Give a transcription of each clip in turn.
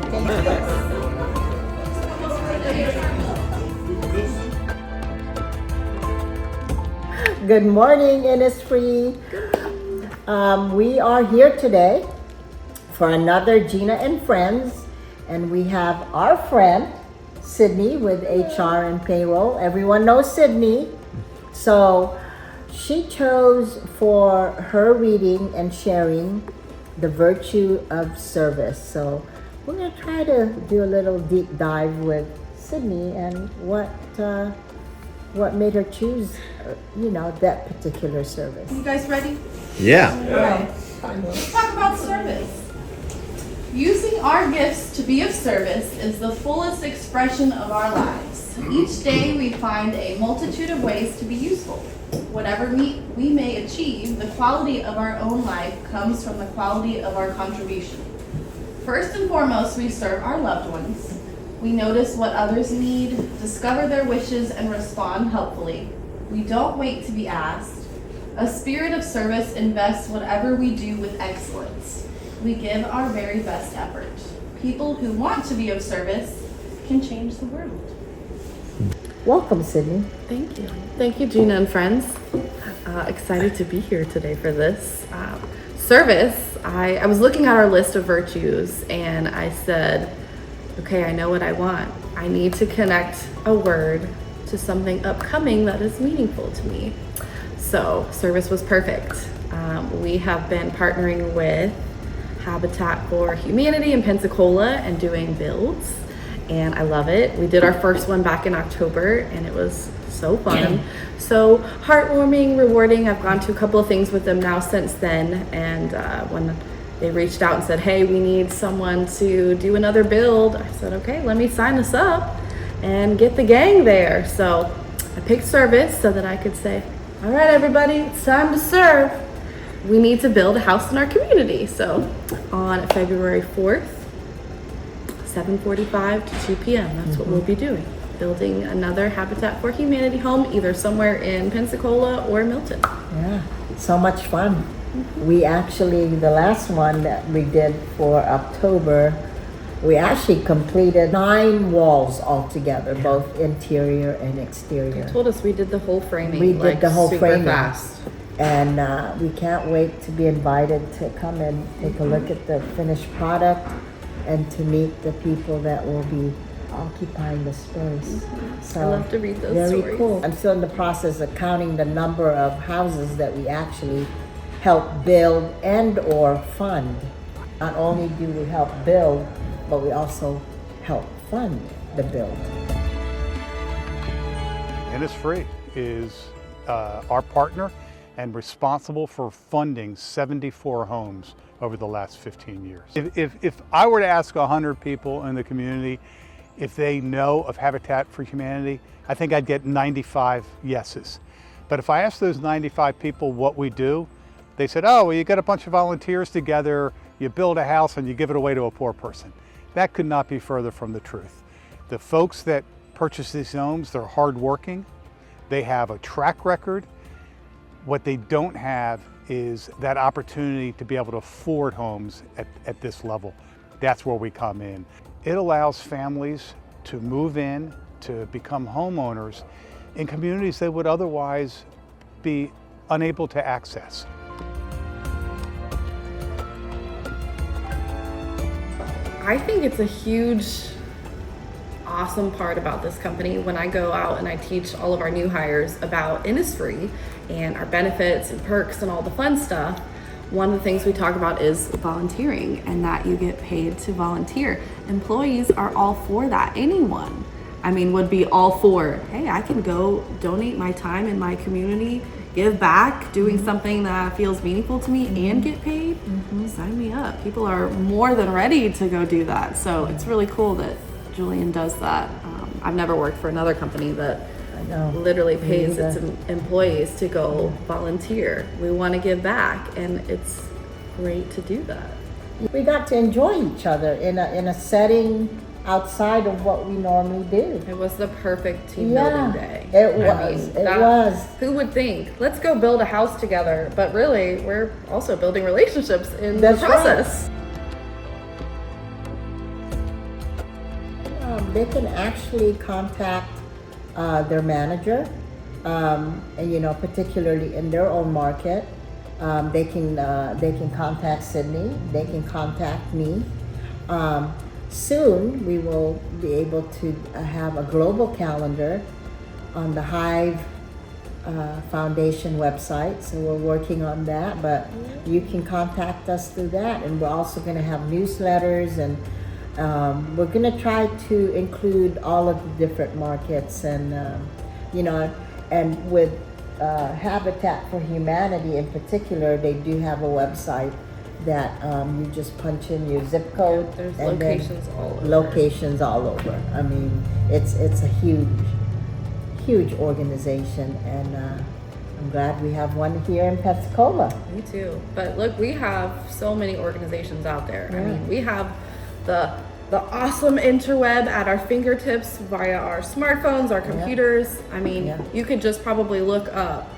Good morning, Innisfree. We are here today for another Gina and Friends, and we have our friend Sydney with HR and payroll. Everyone knows Sydney, so she chose for her reading and sharing the virtue of service. So we're going to try to do a little deep dive with Sydney and what made her choose, that particular service. You guys ready? Yeah. Okay. Let's talk about service. Using our gifts to be of service is the fullest expression of our lives. Each day we find a multitude of ways to be useful. Whatever we may achieve, the quality of our own life comes from the quality of our contribution. First and foremost, we serve our loved ones. We notice what others need, discover their wishes, and respond helpfully. We don't wait to be asked. A spirit of service invests whatever we do with excellence. We give our very best effort. People who want to be of service can change the world. Welcome, Sydney. Thank you. Thank you, Gina and friends. Excited to be here today for this. Service, I was looking at our list of virtues and I said, okay, I know what I want. I need to connect a word to something upcoming that is meaningful to me. So service was perfect. We have been partnering with Habitat for Humanity in Pensacola and doing builds, and I love it. We did our first one back in October and it was so fun. So heartwarming, rewarding. I've gone to a couple of things with them now since then, and when they reached out and said, hey, we need someone to do another build, I said, okay, let me sign us up and get the gang there. So I picked service so that I could say, all right, everybody, it's time to serve. We need to build a house in our community. So on February 4th, 7:45 to 2 p.m., that's what we'll be doing. Building another Habitat for Humanity home, either somewhere in Pensacola or Milton. Yeah, so much fun. We actually, the last one that we did for October, we actually completed 9 walls altogether, both interior and exterior. They told us we did the whole framing. We did the whole super framing. fast. And we can't wait to be invited to come and take a look at the finished product and to meet the people that will be occupying the space. So I love to read those very stories. cool. I'm still in the process of counting the number of houses that we actually help build and or fund. Not only do we help build, but we also help fund the build. Innisfree is our partner and responsible for funding 74 homes over the last 15 years. If I were to ask 100 people in the community if they know of Habitat for Humanity, I think I'd get 95 yeses. But if I asked those 95 people what we do, they said, oh, well, you get a bunch of volunteers together, you build a house and you give it away to a poor person. That could not be further from the truth. The folks that purchase these homes, they're hardworking, they have a track record. What they don't have is that opportunity to be able to afford homes at this level. That's where we come in. It allows families to move in, to become homeowners in communities they would otherwise be unable to access. I think it's a huge, awesome part about this company when I go out and I teach all of our new hires about Innisfree and our benefits and perks and all the fun stuff. One of the things we talk about is volunteering and that you get paid to volunteer. Employees are all for that. Anyone, would be all for, hey, I can go donate my time in my community, give back, doing something that feels meaningful to me and get paid. Sign me up. People are more than ready to go do that. So it's really cool that Julian does that. I've never worked for another company that literally pays its employees to go volunteer. We want to give back, and it's great to do that. We got to enjoy each other in a setting outside of what we normally do. It was the perfect team building day. It was. Who would think, let's go build a house together, but really we're also building relationships in the process. they can actually contact their manager, and you know, particularly in their own market. They can contact Sydney. They can contact me. Soon we will be able to have a global calendar on the Hive Foundation website. So we're working on that, but you can contact us through that. And we're also going to have newsletters, and we're going to try to include all of the different markets, and you know, and with Habitat for Humanity in particular, they do have a website that you just punch in your zip code. There's and locations all over. Locations all over. I mean, it's a huge organization, and I'm glad we have one here in Pensacola. Me too. But look, we have so many organizations out there. I Yeah. mean, we have the awesome interweb at our fingertips via our smartphones, our computers. I mean, Yeah. you could just probably look up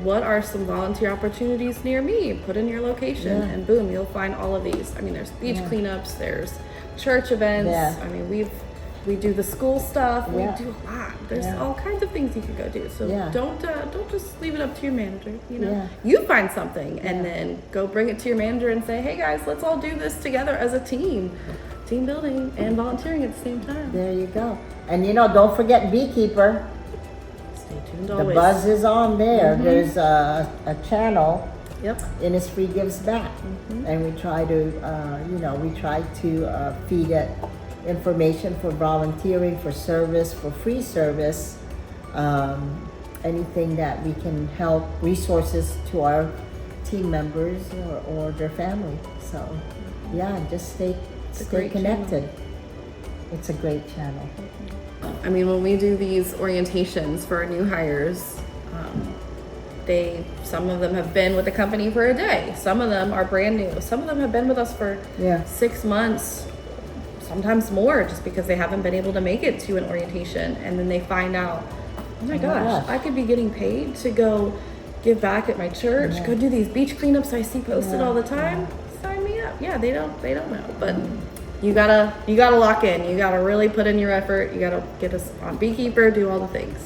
what are some volunteer opportunities near me, put in your location, Yeah. and boom, you'll find all of these. I mean, there's beach Yeah. cleanups, there's church events. Yeah. I mean, we do the school stuff. Yeah. We do a lot. There's Yeah. all kinds of things you can go do. So Yeah. don't just leave it up to your manager. You know, Yeah. you find something and Yeah. then go bring it to your manager and say, hey guys, let's all do this together as a team. Team building and volunteering at the same time. There you go. And you know, don't forget Beekeeper. Stay tuned The always. buzz is on there. There's a channel, Yep. Innisfree Gives Back, and we try to feed it information for volunteering, for service, for free service, anything that we can help, resources to our team members or their family. So yeah, just stay great connected. It's a great channel. I mean, when we do these orientations for our new hires, some of them have been with the company for a day. Some of them are brand new. Some of them have been with us for Yeah. 6 months, sometimes more, just because they haven't been able to make it to an orientation. And then they find out, oh my gosh, I could be getting paid to go give back at my church, go do these beach cleanups I see posted all the time. Sign me up. Yeah, they don't know, but you gotta lock in. You gotta really put in your effort. You gotta get us on Beekeeper, do all the things.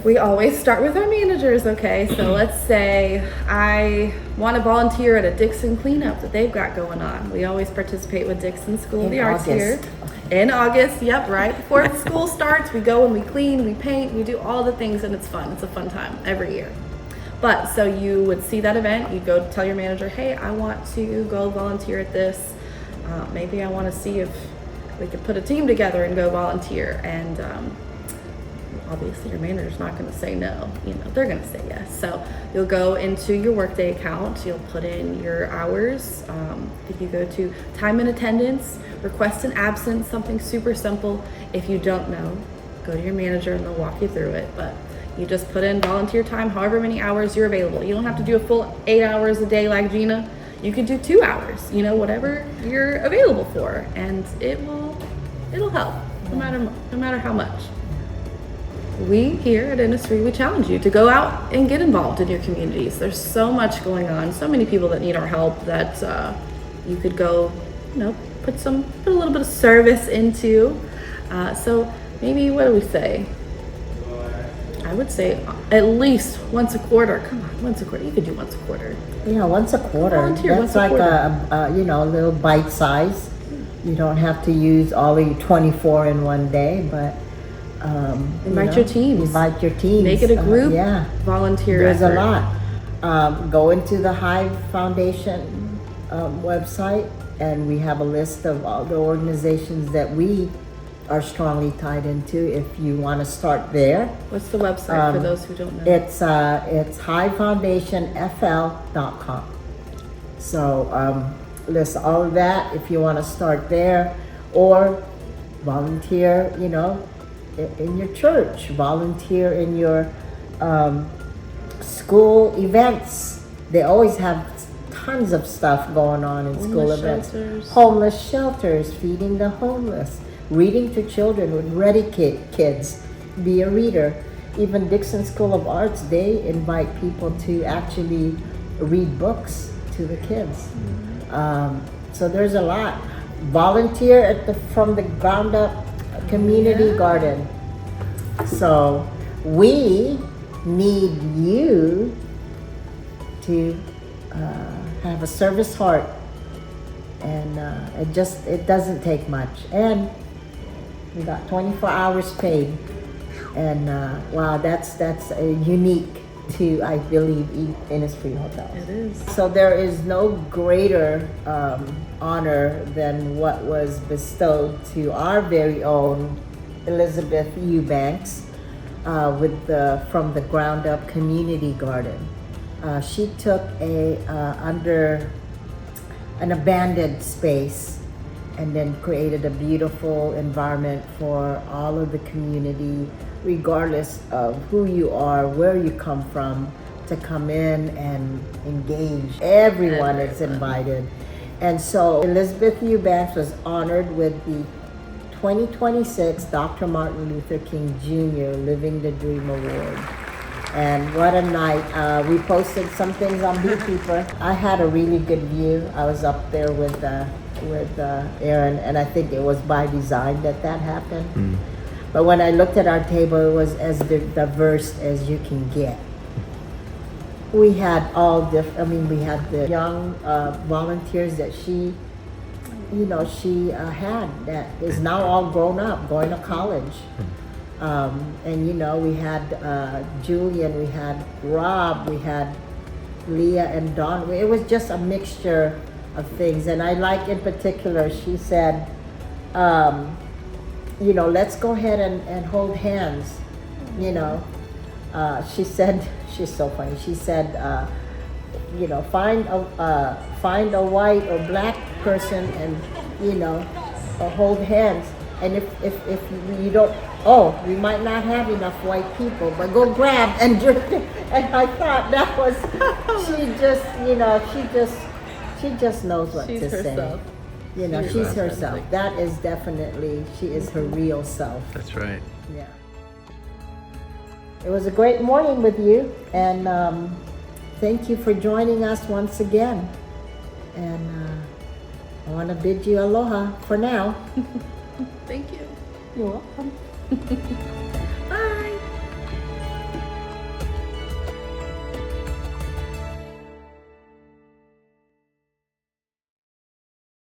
We always start with our managers, okay? So let's say I want to volunteer at a Dixon cleanup that they've got going on. We always participate with Dixon School of the Arts here. In August, yep, right before the school starts, we go and we clean, we paint, we do all the things, and it's fun. It's a fun time every year. But so you would see that event, you'd go tell your manager, hey, I want to go volunteer at this. Maybe I want to see if we could put a team together and go volunteer. And obviously your manager's not going to say no, you know, they're going to say yes. So you'll go into your Workday account, you'll put in your hours. If you go to time and attendance, request an absence, something super simple. If you don't know, go to your manager and they'll walk you through it. But you just put in volunteer time, however many hours you're available. You don't have to do a full 8 hours a day like Gina. You could do 2 hours, you know, whatever you're available for, and it'll help no matter how much. We here at Innisfree, we challenge you to go out and get involved in your communities. There's so much going on, so many people that need our help that you could go, you know, put a little bit of service into. So maybe, what do we say? I would say at least once a quarter. Come on, once a quarter. You could do once a quarter. Yeah, once a quarter. Volunteer That's once a like quarter. a little bite size. You don't have to use all of your 24 in one day, but Invite your teams. Invite your teams. Make it a group Yeah, volunteer there's effort. a lot. Go into the Hive Foundation website, and we have a list of all the organizations that we are strongly tied into. If you want to start there, What's the website for those who don't know? it's hivefoundationfl.com. So list all of that if you want to start there, or volunteer, you know, in your church, volunteer in your school events. They always have tons of stuff going on in school Homeless events. shelters. Homeless shelters, feeding the homeless, reading to children with Ready Kids, be a reader. Even Dixon School of Arts, they invite people to actually read books to the kids. So there's a lot. Volunteer from the ground up a community garden. So we need you to have a service heart, and it doesn't take much, and we got 24 hours paid, and wow, that's unique to, I believe, Innisfree hotels. It is. So there is no greater honor than what was bestowed to our very own Elizabeth Eubanks with from the ground up community garden. She took under an abandoned space and then created a beautiful environment for all of the community, regardless of who you are, where you come from, to come in and engage. Everyone is invited. And so Elizabeth Eubanks was honored with the 2026 Dr. Martin Luther King Jr. Living the Dream Award. And what a night. We posted some things on Beekeeper. I had a really good view. I was up there with Aaron, and I think it was by design that happened. But when I looked at our table, it was as diverse as you can get. We had all different, we had the young volunteers that she had that is now all grown up, going to college. And we had Julian, we had Rob, we had Leah and Dawn. It was just a mixture of things. And I like in particular, she said, let's go ahead and hold hands. She said, she's so funny. She said, find a white or black person and, hold hands. And if you don't, we might not have enough white people, but go grab and drink it. And I thought that was, she just knows what She's to herself. say. She's herself. That is definitely, she is her real self. That's right. Yeah. It was a great morning with you, and thank you for joining us once again. And I want to bid you aloha for now. Thank you. You're welcome.